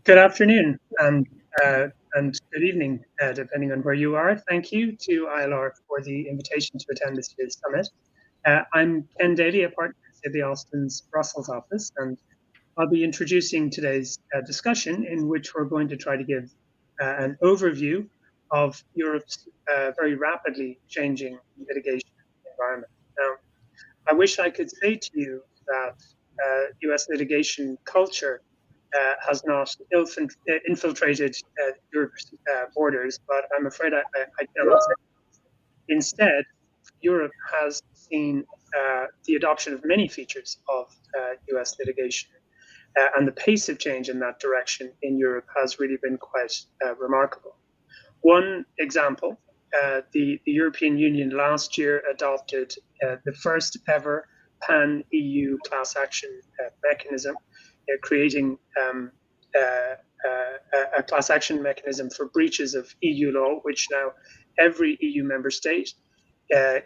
Good afternoon and good evening, depending on where you are. Thank you to ILR for the invitation to attend this year's summit. I'm Ken Daly, a partner at Sidley Austin's Brussels office, and I'll be introducing today's discussion, in which we're going to try to give an overview of Europe's very rapidly changing litigation environment. Now, I wish I could say to you that US litigation culture has not infiltrated Europe's borders, but I'm afraid I cannot say. Instead, Europe has seen the adoption of many features of US litigation, and the pace of change in that direction in Europe has really been quite remarkable. One example, the European Union last year adopted the first ever pan-EU class action mechanism, creating a class action mechanism for breaches of EU law, which now every EU member state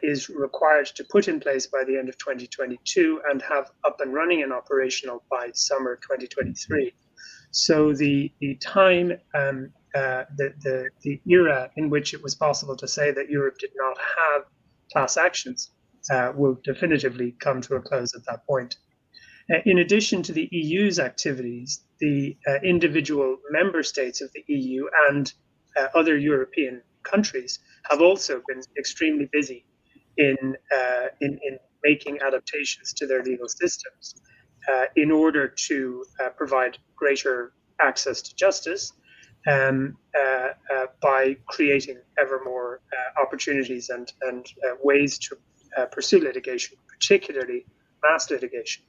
is required to put in place by the end of 2022 and have up and running and operational by summer 2023. So the time, the era in which it was possible to say that Europe did not have class actions will definitively come to a close at that point. In addition to the EU's activities, the individual member states of the EU and other European countries have also been extremely busy in making adaptations to their legal systems in order to provide greater access to justice by creating ever more opportunities and ways to pursue litigation, particularly mass litigation.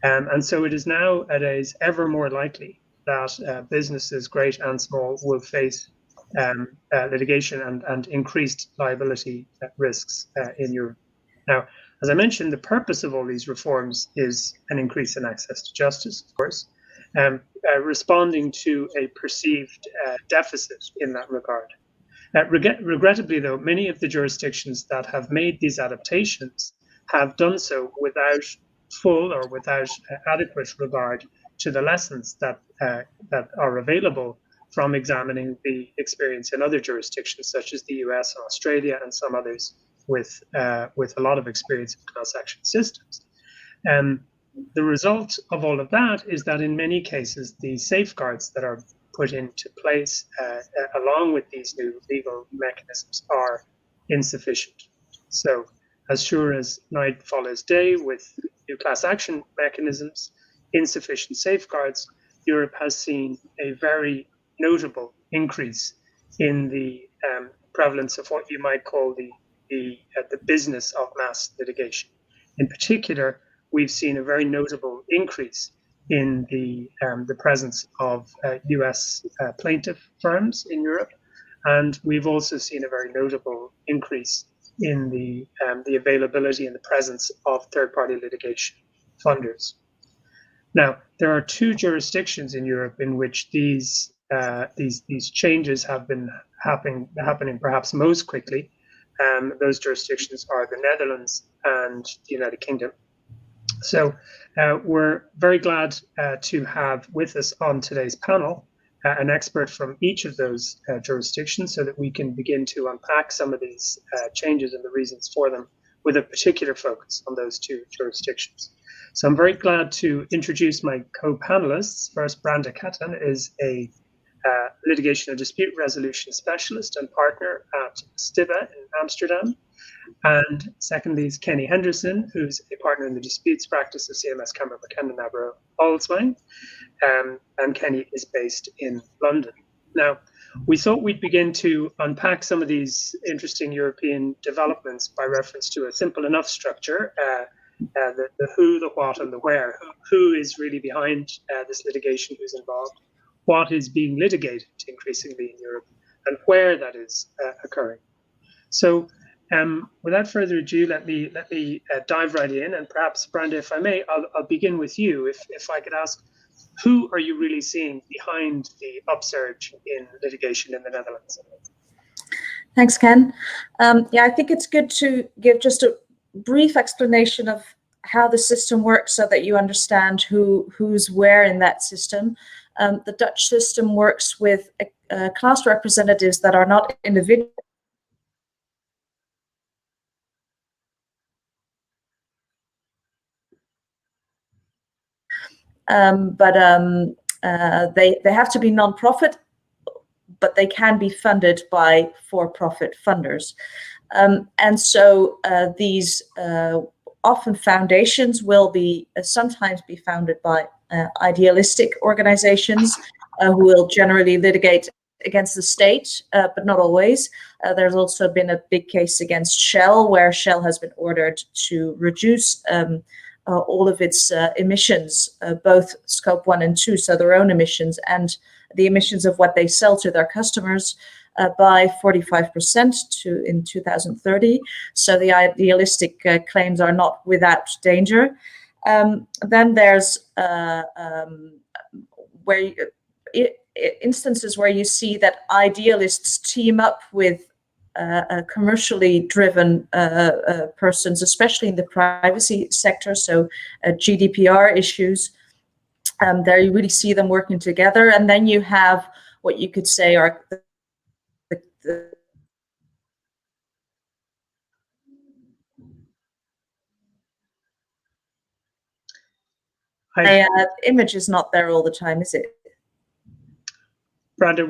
And so it is nowadays ever more likely that businesses, great and small, will face litigation and increased liability risks in Europe. Now, as I mentioned, the purpose of all these reforms is an increase in access to justice, of course, responding to a perceived deficit in that regard. Regrettably, though, many of the jurisdictions that have made these adaptations have done so without full or without adequate regard to the lessons that are available from examining the experience in other jurisdictions, such as the US and Australia and some others with a lot of experience in class action systems. The result of all of that is that in many cases, the safeguards that are put into place along with these new legal mechanisms are insufficient. So as sure as night follows day with new class action mechanisms, insufficient safeguards, Europe has seen a very notable increase in the prevalence of what you might call the business of mass litigation. In particular, we've seen a very notable increase in the presence of US plaintiff firms in Europe, and we've also seen a very notable increase in the availability and the presence of third-party litigation funders. Now, there are two jurisdictions in Europe in which these changes have been happening perhaps most quickly. Those jurisdictions are the Netherlands and the United Kingdom. So we're very glad to have with us on today's panel an expert from each of those jurisdictions so that we can begin to unpack some of these changes and the reasons for them with a particular focus on those two jurisdictions. So I'm very glad to introduce my co-panelists. First, Branda Katan is a litigation and dispute resolution specialist and partner at Stibbe in Amsterdam. And secondly is Kenny Henderson, who's a partner in the disputes practice of CMS Cameron McKenna Nabarro Olswang. And Kenny is based in London. Now, we thought we'd begin to unpack some of these interesting European developments by reference to a simple enough structure, the who, the what, and the where. Who is really behind this litigation, who's involved, what is being litigated increasingly in Europe, and where that is occurring. So without further ado, let me dive right in, and perhaps, Branda, if I may, I'll begin with you. If I could ask, who are you really seeing behind the upsurge in litigation in the Netherlands? Thanks, Ken. Yeah, I think it's good to give just a brief explanation of how the system works so that you understand who's where in that system. The Dutch system works with class representatives that are not individual. They have to be non-profit, but they can be funded by for-profit funders. And so these often foundations will be sometimes be founded by idealistic organizations who will generally litigate against the state, but not always. There's also been a big case against Shell, where Shell has been ordered to reduce all of its emissions, both scope 1 and 2, so their own emissions and the emissions of what they sell to their customers, by 45% in 2030. So the idealistic claims are not without danger. Then there's instances where you see that idealists team up with commercially driven persons, especially in the privacy sector, so GDPR issues. There you really see them working together. And then you have what you could say are the image is not there all the time, is it? Branda,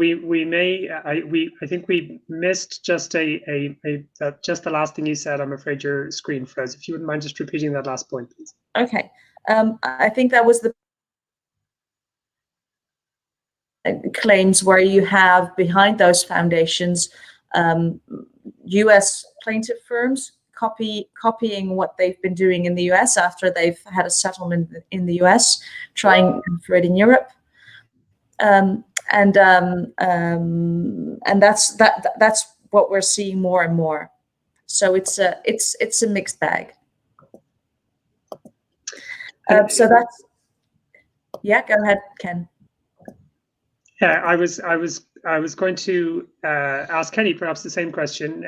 I think we missed just just the last thing you said. I'm afraid your screen froze. If you wouldn't mind just repeating that last point, please. Okay. I think that was the claims where you have behind those foundations US plaintiff firms copying what they've been doing in the US after they've had a settlement in the US, trying for it in Europe. And that's what we're seeing more and more. So it's a mixed bag. So that's, yeah, go ahead, Ken. Yeah, I was going to ask Kenny perhaps the same question.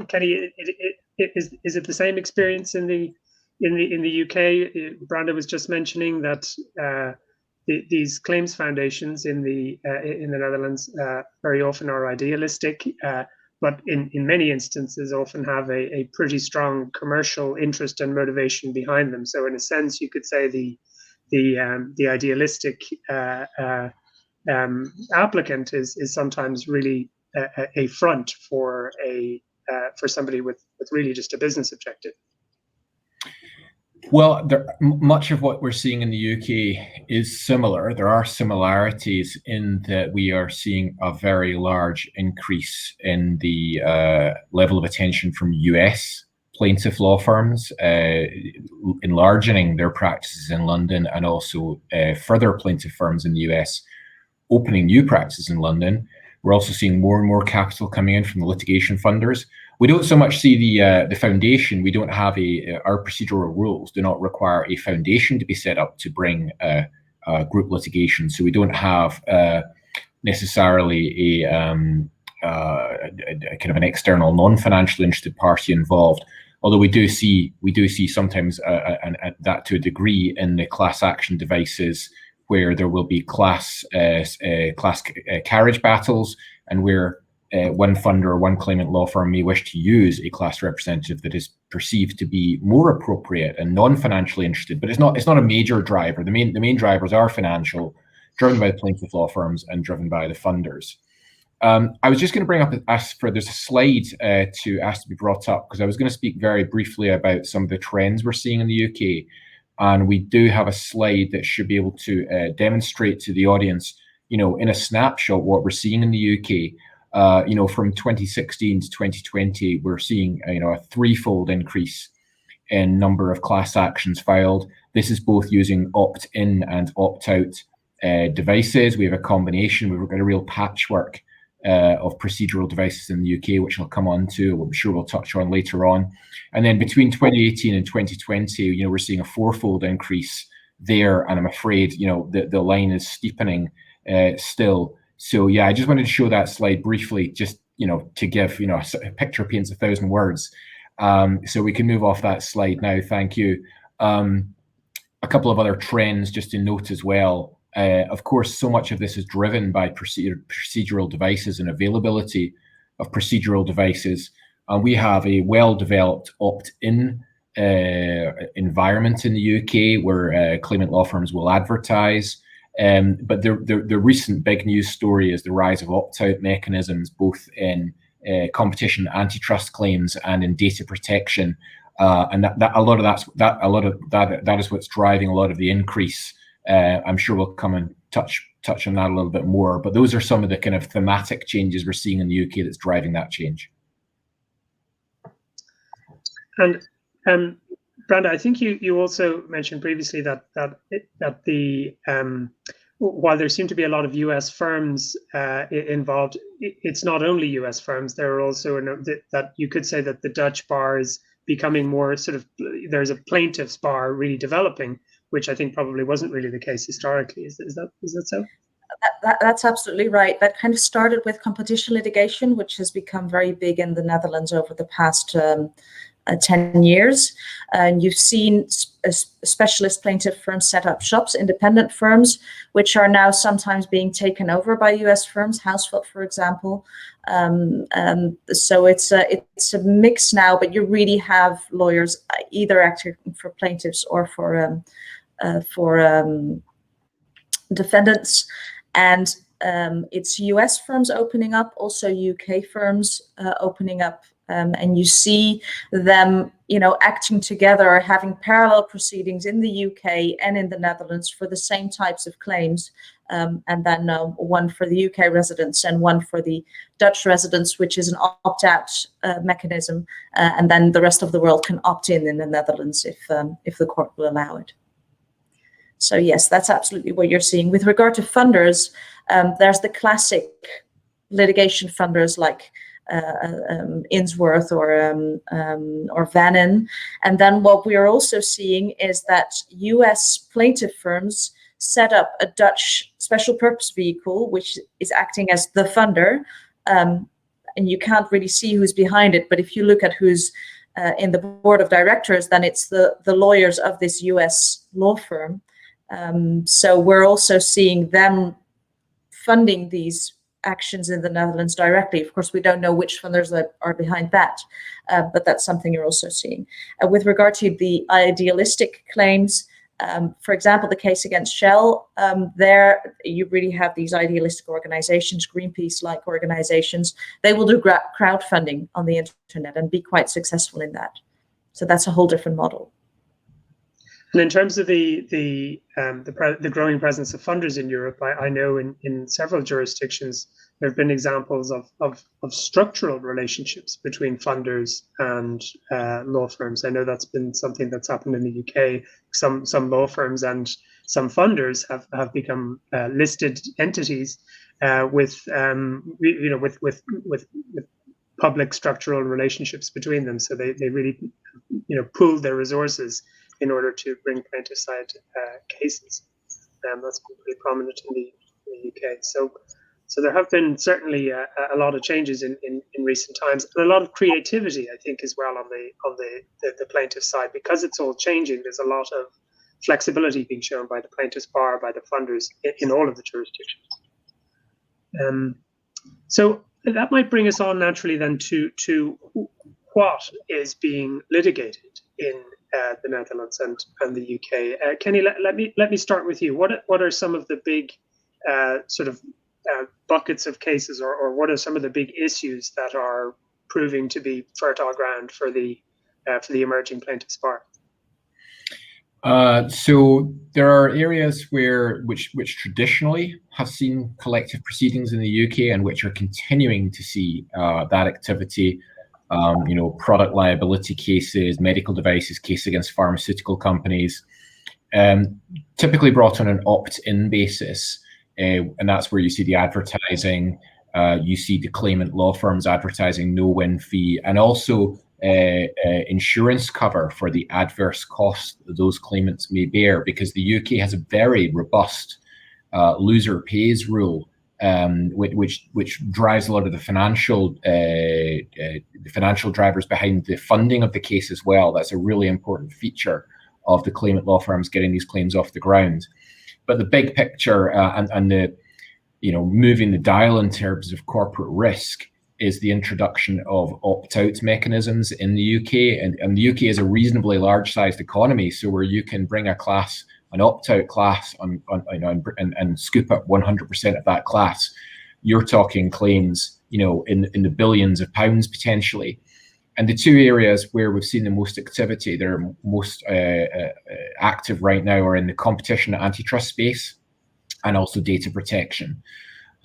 Kenny, is it the same experience in the UK? Branda was just mentioning that these claims foundations in the Netherlands very often are idealistic, but in many instances often have a pretty strong commercial interest and motivation behind them. So in a sense, you could say the idealistic applicant is sometimes really a front for somebody with really just a business objective. Well, much of what we're seeing in the UK is similar. There are similarities in that we are seeing a very large increase in the level of attention from US plaintiff law firms, enlarging their practices in London, and also further plaintiff firms in the US opening new practices in London. We're also seeing more and more capital coming in from the litigation funders. We don't so much see the foundation. We don't have our procedural rules do not require a foundation to be set up to bring group litigation. So we don't have necessarily a kind of an external non-financially interested party involved. Although we do see sometimes that to a degree in the class action devices, where there will be class carriage battles, and where one funder or one claimant law firm may wish to use a class representative that is perceived to be more appropriate and non-financially interested, but it's not a major driver. The main drivers are financial, driven by the plaintiff law firms and driven by the funders. I was just going to bring up there's a slide to ask to be brought up, because I was going to speak very briefly about some of the trends we're seeing in the UK. And we do have a slide that should be able to demonstrate to the audience, in a snapshot, what we're seeing in the UK. From 2016 to 2020, we're seeing, a threefold increase in number of class actions filed. This is both using opt-in and opt-out devices. We have a combination. We've got a real patchwork of procedural devices in the UK, which I'll come on to, I'm sure we'll touch on later on. And then between 2018 and 2020, we're seeing a fourfold increase there. And I'm afraid, the line is steepening still. So yeah, I just wanted to show that slide briefly, just, to give, a picture paints 1,000 words. So we can move off that slide now. Thank you. A couple of other trends just to note as well. Of course, so much of this is driven by procedural devices and availability of procedural devices. We have a well-developed opt-in environment in the UK where claimant law firms will advertise. But the recent big news story is the rise of opt-out mechanisms, both in competition antitrust claims and in data protection, and that is what's driving a lot of the increase. I'm sure we'll come and touch on that a little bit more, but those are some of the kind of thematic changes we're seeing in the UK that's driving that change. And Branda, I think you also mentioned previously that the while there seem to be a lot of U.S. firms involved, it's not only U.S. firms. There are also that you could say that the Dutch bar is becoming more sort of, there's a plaintiff's bar really developing, which I think probably wasn't really the case historically. Is that so? That's absolutely right. That kind of started with competition litigation, which has become very big in the Netherlands over the past 10 years. And you've seen specialist plaintiff firms set up shops, independent firms, which are now sometimes being taken over by US firms, Housefeld, for example. So it's a mix now, but you really have lawyers either acting for plaintiffs or for defendants. And it's US firms opening up, also UK firms opening up. And you see them, acting together, having parallel proceedings in the UK and in the Netherlands for the same types of claims, and then one for the UK residents and one for the Dutch residents, which is an opt-out mechanism, and then the rest of the world can opt in the Netherlands if the court will allow it. So yes, that's absolutely what you're seeing. With regard to funders, there's the classic litigation funders like Insworth or Vannon. And then what we are also seeing is that US plaintiff firms set up a Dutch special purpose vehicle, which is acting as the funder. And you can't really see who's behind it, but if you look at who's in the board of directors, then it's the lawyers of this US law firm. So we're also seeing them funding these actions in the Netherlands directly. Of course, we don't know which funders that are behind that, but that's something you're also seeing. With regard to the idealistic claims, for example, the case against Shell, there you really have these idealistic organizations, Greenpeace-like organizations. They will do crowdfunding on the internet and be quite successful in that. So that's a whole different model. And in terms of the growing presence of funders in Europe, I know in several jurisdictions there have been examples of structural relationships between funders and law firms. I know that's been something that's happened in the UK. Some law firms and some funders have become listed entities with public structural relationships between them. So they really pool their resources in order to bring plaintiff side cases. That's been pretty prominent in the UK. So there have been certainly a lot of changes in recent times, and a lot of creativity, I think, as well on the plaintiff side, because it's all changing. There's a lot of flexibility being shown by the plaintiff's bar, by the funders in all of the jurisdictions. So that might bring us on naturally then to what is being litigated in the Netherlands and the UK. Kenny, let me start with you. What are some of the big buckets of cases, or what are some of the big issues that are proving to be fertile ground for the emerging plaintiff's bar? So there are areas which traditionally have seen collective proceedings in the UK and which are continuing to see that activity. Product liability cases, medical devices, case against pharmaceutical companies, typically brought on an opt-in basis. And that's where you see the advertising, you see the claimant law firms advertising no-win fee, and also insurance cover for the adverse costs that those claimants may bear, because the UK has a very robust loser pays rule, which drives a lot of the financial drivers behind the funding of the case as well. That's a really important feature of the claimant law firms getting these claims off the ground. But the big picture and the, moving the dial in terms of corporate risk is the introduction of opt-out mechanisms in the UK. And the UK is a reasonably large-sized economy, so where you can bring an opt-out class and scoop up 100% of that class, you're talking claims, in the billions of pounds potentially. And the two areas where we've seen the most activity, that are most active right now, are in the competition and antitrust space, and also data protection.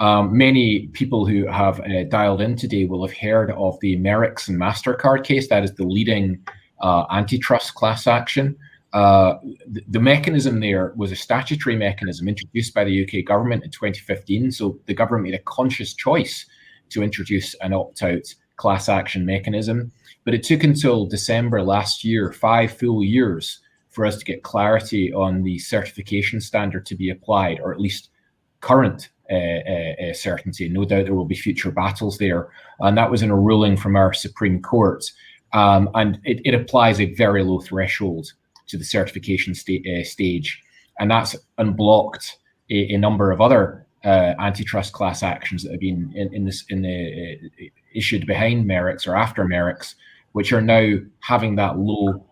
Many people who have dialed in today will have heard of the Merix and MasterCard case. That is the leading antitrust class action. The mechanism there was a statutory mechanism introduced by the UK government in 2015. So the government made a conscious choice to introduce an opt-out class action mechanism. But it took until December last year, 5 full years, for us to get clarity on the certification standard to be applied, or at least current certainty. No doubt there will be future battles there. And that was in a ruling from our Supreme Court. And it applies a very low threshold to the certification stage. And that's unblocked a number of other antitrust class actions that have been issued behind Merix or after Merix, which are now having that low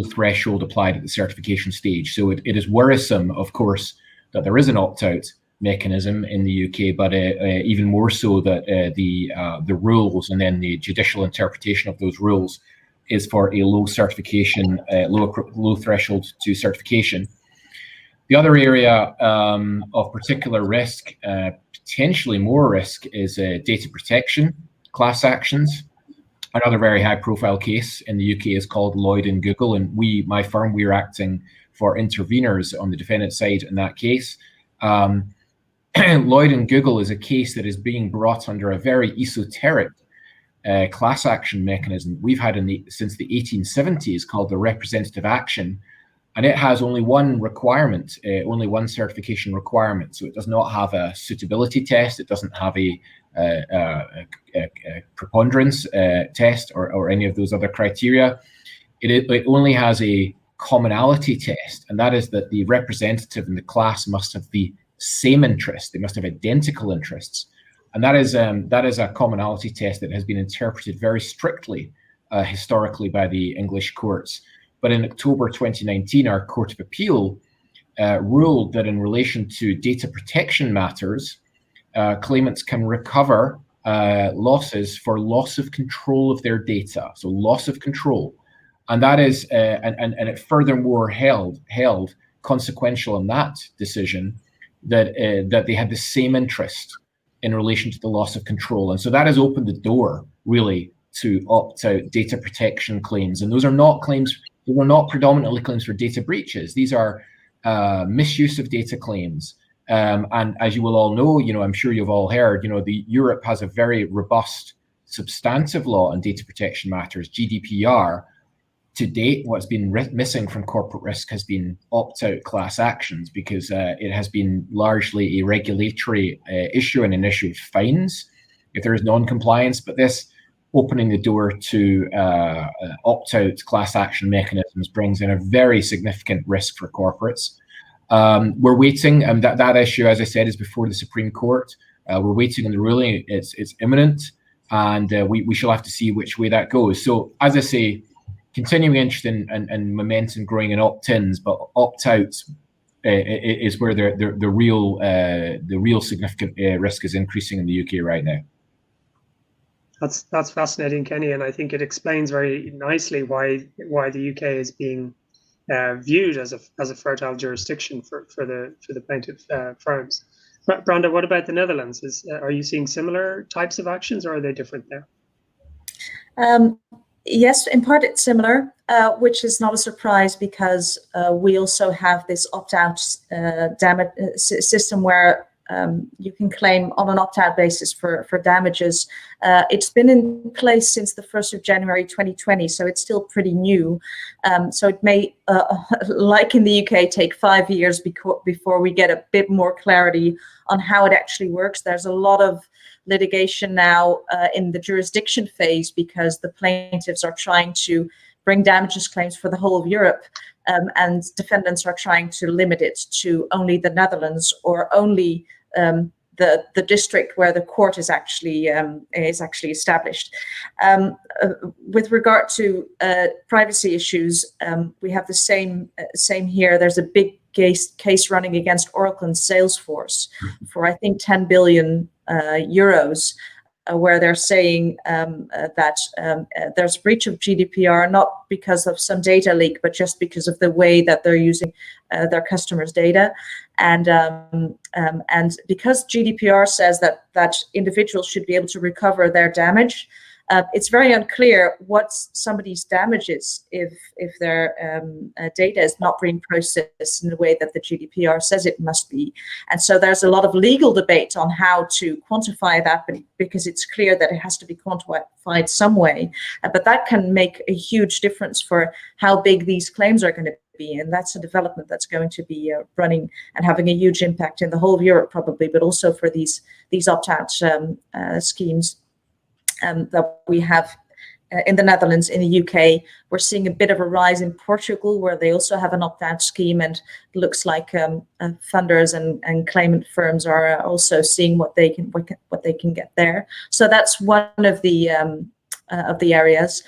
threshold applied at the certification stage. So it is worrisome, of course, that there is an opt-out mechanism in the UK, but even more so that the rules and then the judicial interpretation of those rules is for a low certification, low threshold to certification. The other area of particular risk, potentially more risk, is data protection class actions. Another very high-profile case in the UK is called Lloyd and Google, and my firm, we're acting for interveners on the defendant side in that case. Lloyd and Google is a case that is being brought under a very esoteric class action mechanism we've had since the 1870s, called the representative action, and it has only one requirement, only one certification requirement. So it does not have a suitability test, it doesn't have a preponderance test or any of those other criteria. It only has a commonality test, and that is that the representative in the class must have the same interest. They must have identical interests, and that is a commonality test that has been interpreted very strictly historically by the English courts. But in October 2019, our Court of Appeal ruled that in relation to data protection matters, claimants can recover losses for loss of control of their data. So loss of control. And that is, and it furthermore held consequential in that decision that they had the same interest in relation to the loss of control. And so that has opened the door really to opt-out data protection claims. And those are not claims, they were not predominantly claims for data breaches. These are misuse of data claims. And as you will all know, I'm sure you've all heard, Europe has a very robust substantive law on data protection matters, GDPR. To date, what's been missing from corporate risk has been opt-out class actions, because it has been largely a regulatory issue and an issue of fines if there is non-compliance. But this opening the door to opt-out class action mechanisms brings in a very significant risk for corporates. We're waiting, and that issue, as I said, is before the Supreme Court. We're waiting on the ruling. It's imminent, and we shall have to see which way that goes. So, as I say, continuing interest and momentum growing in opt-ins, but opt-outs is where the real significant risk is increasing in the UK right now. That's fascinating, Kenny, and I think it explains very nicely why the UK is being viewed as a fertile jurisdiction for the plaintiff firms. Branda, what about the Netherlands? Are you seeing similar types of actions, or are they different there? Yes, in part it's similar, which is not a surprise, because we also have this opt-out system where you can claim on an opt-out basis for damages. It's been in place since the 1st of January 2020, so it's still pretty new. So it may, like in the UK, take 5 years before we get a bit more clarity on how it actually works. There's a lot of litigation now in the jurisdiction phase, because the plaintiffs are trying to bring damages claims for the whole of Europe. and defendants are trying to limit it to only the Netherlands or only the district where the court is actually established. With regard to privacy issues, we have the same here. There's a big case running against Oracle and Salesforce for, I think, 10 billion euros, where they're saying that there's breach of GDPR, not because of some data leak, but just because of the way that they're using their customers' data. And because GDPR says that individuals should be able to recover their damage, it's very unclear what somebody's damage is if their data is not being processed in the way that the GDPR says it must be. And so there's a lot of legal debate on how to quantify that, because it's clear that it has to be quantified some way. But that can make a huge difference for how big these claims are going to be. And that's a development that's going to be running and having a huge impact in the whole of Europe probably, but also for these opt-out schemes that we have in the Netherlands. In the UK, we're seeing a bit of a rise in Portugal, where they also have an opt-out scheme, and it looks like funders and claimant firms are also seeing what they can get there. So that's one of the areas.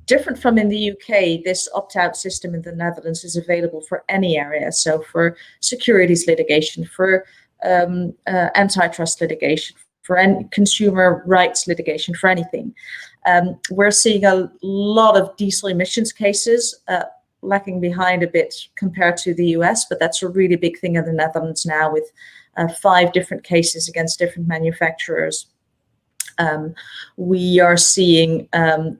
Different from in the UK, this opt-out system in the Netherlands is available for any area. So for securities litigation, for antitrust litigation, for any consumer rights litigation, for anything. We're seeing a lot of diesel emissions cases, lagging behind a bit compared to the US, but that's a really big thing in the Netherlands now, with 5 different cases against different manufacturers. We are seeing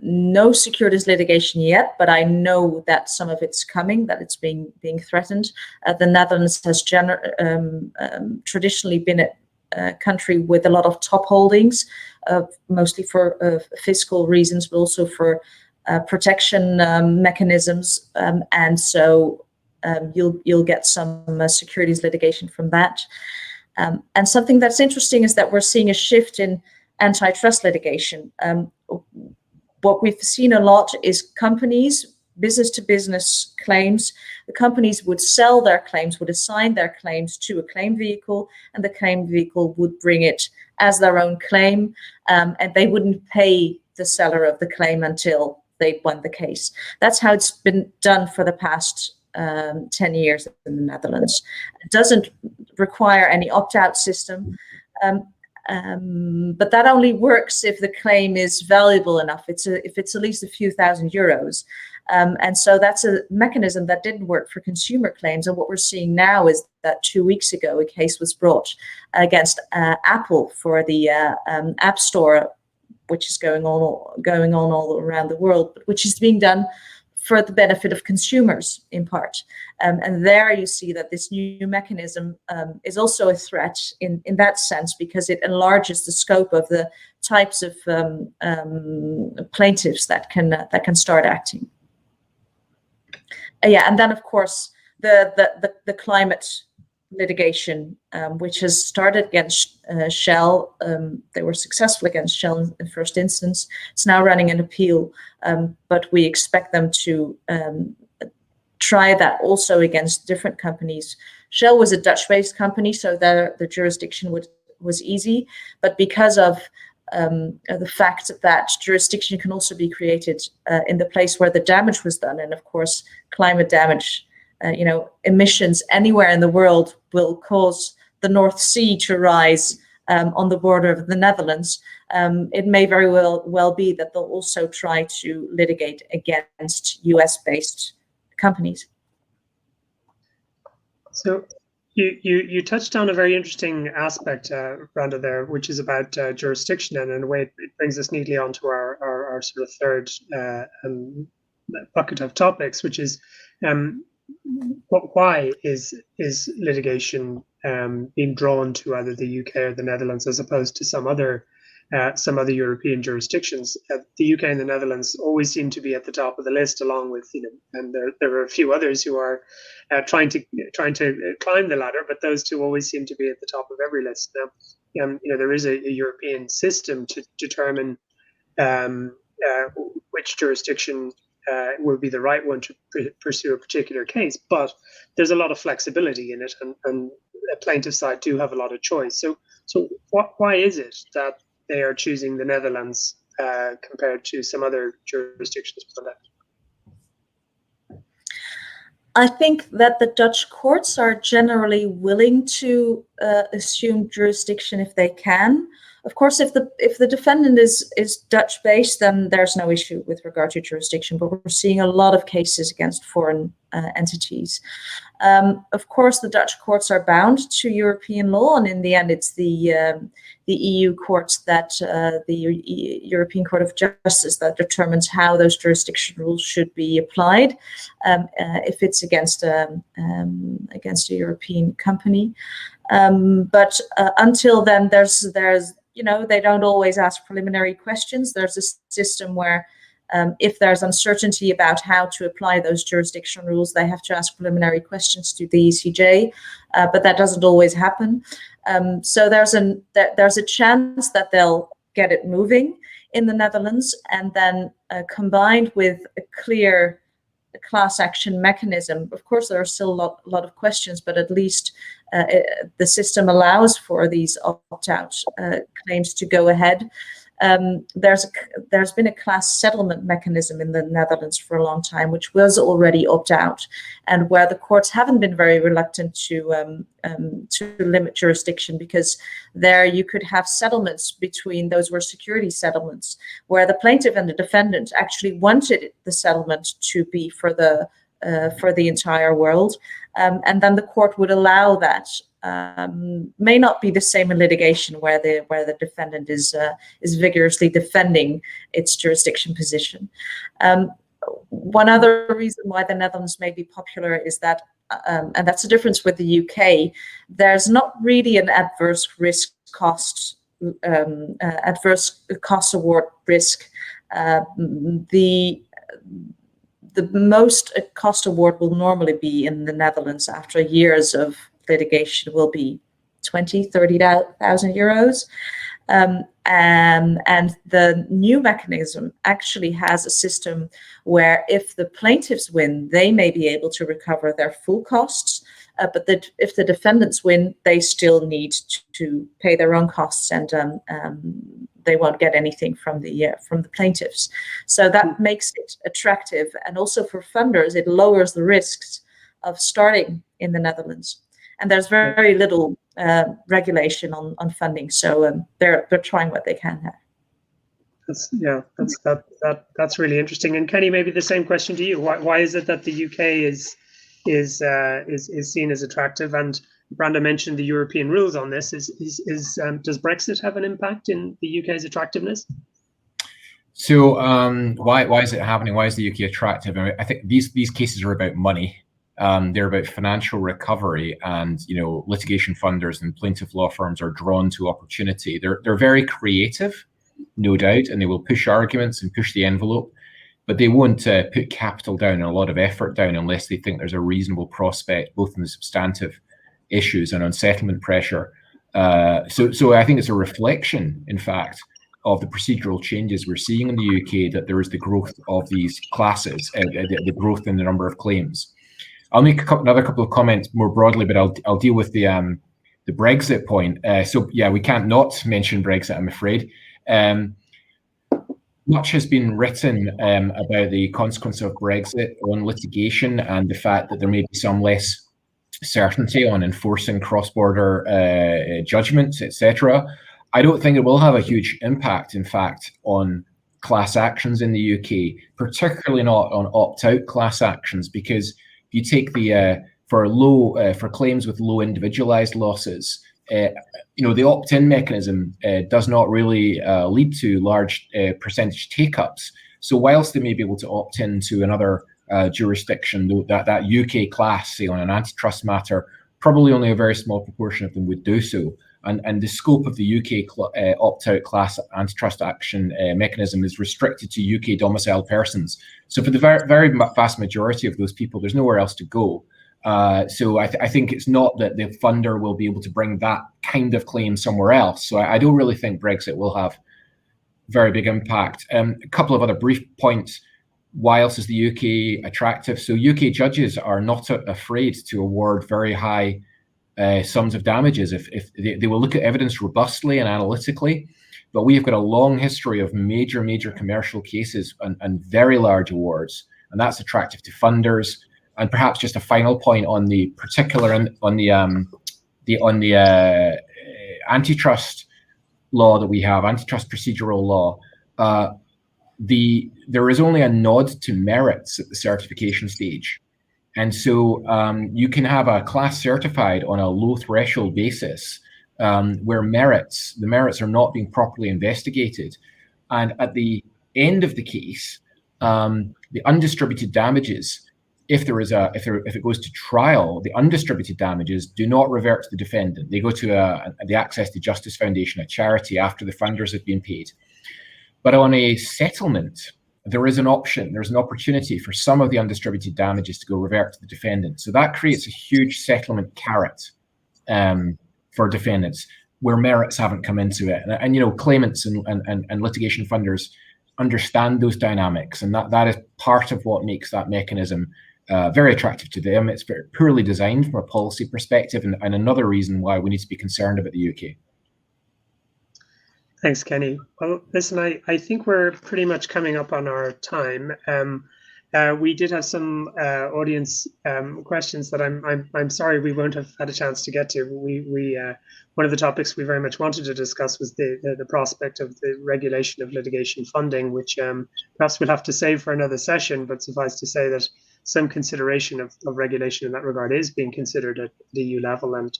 no securities litigation yet, but I know that some of it's coming, that it's being threatened. The Netherlands has traditionally been a country with a lot of top holdings, mostly for fiscal reasons, but also for protection mechanisms, and so you'll get some securities litigation from that. And something that's interesting is that we're seeing a shift in antitrust litigation. What we've seen a lot is companies, business-to-business claims. The companies would sell their claims, would assign their claims to a claim vehicle, and the claim vehicle would bring it as their own claim, and they wouldn't pay the seller of the claim until they won the case. That's how it's been done for the past 10 years in the Netherlands. It doesn't require any opt-out system. But that only works if the claim is valuable enough. If it's at least a few thousand euros. And so that's a mechanism that didn't work for consumer claims. And what we're seeing now is that 2 weeks ago, a case was brought against Apple for the App Store, which is going on all around the world, but which is being done for the benefit of consumers in part. And there you see that this new mechanism is also a threat in that sense, because it enlarges the scope of the types of plaintiffs that can start acting. And then of course the climate litigation, which has started against Shell. They were successful against Shell in the first instance. It's now running an appeal, but we expect them to try that also against different companies. Shell was a Dutch-based company, so the jurisdiction was easy, but because of the fact that jurisdiction can also be created in the place where the damage was done, and of course climate damage, emissions anywhere in the world will cause the North Sea to rise on the border of the Netherlands. It may very well be that they'll also try to litigate against US-based companies. So you touched on a very interesting aspect, Branda, there, which is about jurisdiction, and in a way it brings us neatly onto our sort of third bucket of topics, which is why is litigation being drawn to either the UK or the Netherlands as opposed to some other European jurisdictions? The UK and the Netherlands always seem to be at the top of the list, along with and there are a few others who are trying to climb the ladder, but those two always seem to be at the top of every list. Now, there is a European system to determine which jurisdiction will be the right one to pursue a particular case, but there's a lot of flexibility in it, and a plaintiff side do have a lot of choice. So why is it that they are choosing the Netherlands compared to some other jurisdictions? I think that the Dutch courts are generally willing to assume jurisdiction if they can. Of course, if the defendant is Dutch based, then there's no issue with regard to jurisdiction. But we're seeing a lot of cases against foreign entities. Of course, the Dutch courts are bound to European law, and in the end, it's the EU courts that the European Court of Justice that determines how those jurisdiction rules should be applied if it's against a European company. But until then, there's they don't always ask preliminary questions. There's a system where if there's uncertainty about how to apply those jurisdiction rules, they have to ask preliminary questions to the ECJ, but that doesn't always happen. So there's a chance that they'll get it moving in the Netherlands, and then combined with a clear class action mechanism. Of course, there are still a lot of questions, but at least the system allows for these opt-out claims to go ahead. There's been a class settlement mechanism in the Netherlands for a long time, which was already opt-out, and where the courts haven't been very reluctant to limit jurisdiction, because there you could have settlements between, those were security settlements, where the plaintiff and the defendant actually wanted the settlement to be for the entire world, and then the court would allow that. May not be the same in litigation, where the defendant is vigorously defending its jurisdiction position. One other reason why the Netherlands may be popular is that, and that's the difference with the UK, there's not really an adverse cost award risk. The most a cost award will normally be in the Netherlands after years of litigation will be 30,000 euros. And the new mechanism actually has a system where if the plaintiffs win, they may be able to recover their full costs, but if the defendants win, they still need to pay their own costs, and they won't get anything from the plaintiffs. So that makes it attractive, and also for funders, it lowers the risks of starting in the Netherlands. And there's very little regulation on funding, so they're trying what they can there. That's really interesting. And Kenny, maybe the same question to you. Why is it that the UK is seen as attractive? And Branda mentioned the European rules on this. Does Brexit have an impact in the UK's attractiveness? So why is it happening? Why is the UK attractive? I think these cases are about money. They're about financial recovery, and litigation funders and plaintiff law firms are drawn to opportunity. They're very creative, no doubt, and they will push arguments and push the envelope, but they won't put capital down and a lot of effort down unless they think there's a reasonable prospect, both in the substantive issues and on settlement pressure. So I think it's a reflection, in fact, of the procedural changes we're seeing in the UK, that there is the growth of these classes, the growth in the number of claims. I'll make another couple of comments more broadly, but I'll deal with the Brexit point. So yeah, we can't not mention Brexit, I'm afraid. Much has been written about the consequence of Brexit on litigation, and the fact that there may be some less certainty on enforcing cross-border judgments, etc. I don't think it will have a huge impact, in fact, on class actions in the UK, particularly not on opt-out class actions, because you take for claims with low individualized losses, the opt-in mechanism does not really lead to large percentage take-ups. So whilst they may be able to opt in to another jurisdiction, that UK class, say on an antitrust matter, probably only a very small proportion of them would do so. And the scope of the UK opt-out class antitrust action mechanism is restricted to UK domiciled persons. So for the very vast majority of those people, there's nowhere else to go. So I think it's not that the funder will be able to bring that kind of claim somewhere else. So I don't really think Brexit will have very big impact. A couple of other brief points. Why else is the UK attractive? So UK judges are not afraid to award very high sums of damages if they will look at evidence robustly and analytically. But we have got a long history of major commercial cases and very large awards, and that's attractive to funders. And perhaps just a final point on the antitrust law that we have, antitrust procedural law. There is only a nod to merits at the certification stage. And so you can have a class certified on a low threshold basis where the merits are not being properly investigated. And at the end of the case, the undistributed damages, if it goes to trial, the undistributed damages do not revert to the defendant. They go to the Access to Justice Foundation, a charity, after the funders have been paid. But on a settlement, there is an option, there's an opportunity for some of the undistributed damages to go revert to the defendant. So that creates a huge settlement carrot for defendants where merits haven't come into it. And you know, claimants and litigation funders understand those dynamics, and that is part of what makes that mechanism very attractive to them. It's very poorly designed from a policy perspective, and another reason why we need to be concerned about the UK. Thanks, Kenny. Well, listen, I think we're pretty much coming up on our time. We did have some audience questions that I'm sorry we won't have had a chance to get to. One of the topics we very much wanted to discuss was the prospect of the regulation of litigation funding, which perhaps we'll have to save for another session. But suffice to say that some consideration of regulation in that regard is being considered at the EU level, and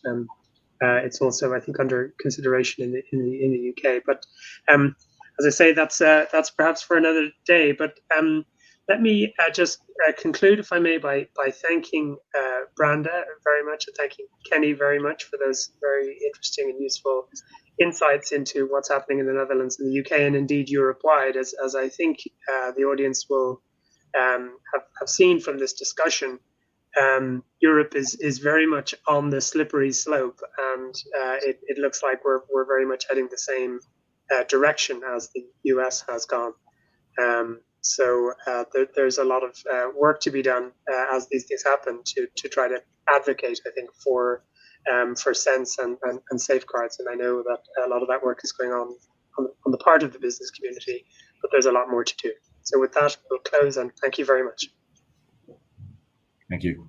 it's also, I think, under consideration in the UK. But as I say, that's perhaps for another day. But let me just conclude, if I may, by thanking Branda very much, and thanking Kenny very much for those very interesting and useful insights into what's happening in the Netherlands and the UK, and indeed Europe-wide, as I think the audience will have seen from this discussion. Europe is very much on the slippery slope, and it looks like we're very much heading the same direction as the US has gone. So there's a lot of work to be done as these things happen to try to advocate, I think, for sense and safeguards. And I know that a lot of that work is going on the part of the business community, but there's a lot more to do. So with that, we'll close, and thank you very much. Thank you.